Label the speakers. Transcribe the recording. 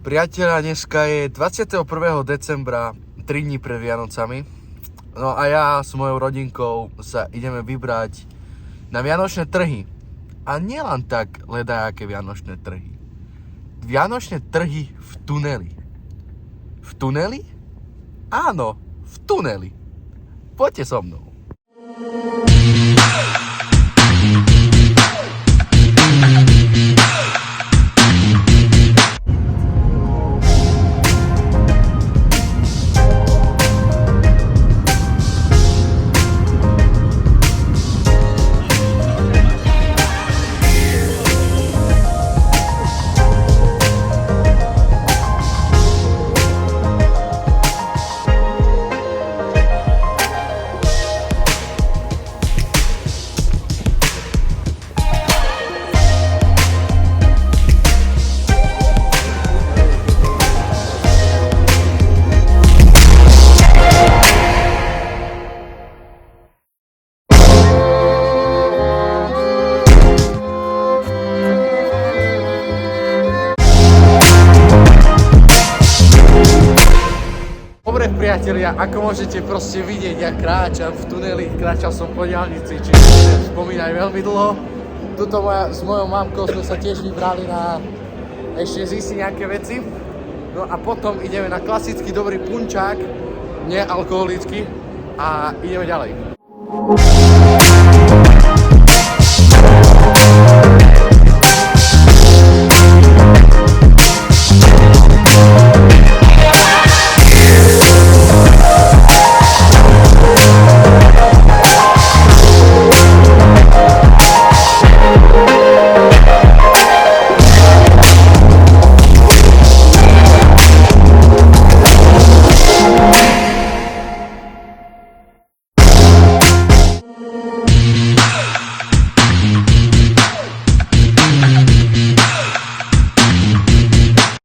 Speaker 1: Priatelia, dneska je 21. decembra, 3 dní pred Vianocami. No a ja s mojou rodinkou sa ideme vybrať na vianočné trhy. A nielen tak ledajaké vianočné trhy. Vianočné trhy v tuneli. V tuneli? Áno, v tuneli. Poďte so mnou. Dobre priatelia, ako môžete proste vidieť, ja kráčam v tuneli, kráčal som po diaľnici, čiže budem spomínať veľmi dlho. Tuto s mojou mamkou sme sa tiež vybrali na ešte zistiť nejaké veci. No a potom ideme na klasický dobrý punčák, nealkoholický, a ideme ďalej.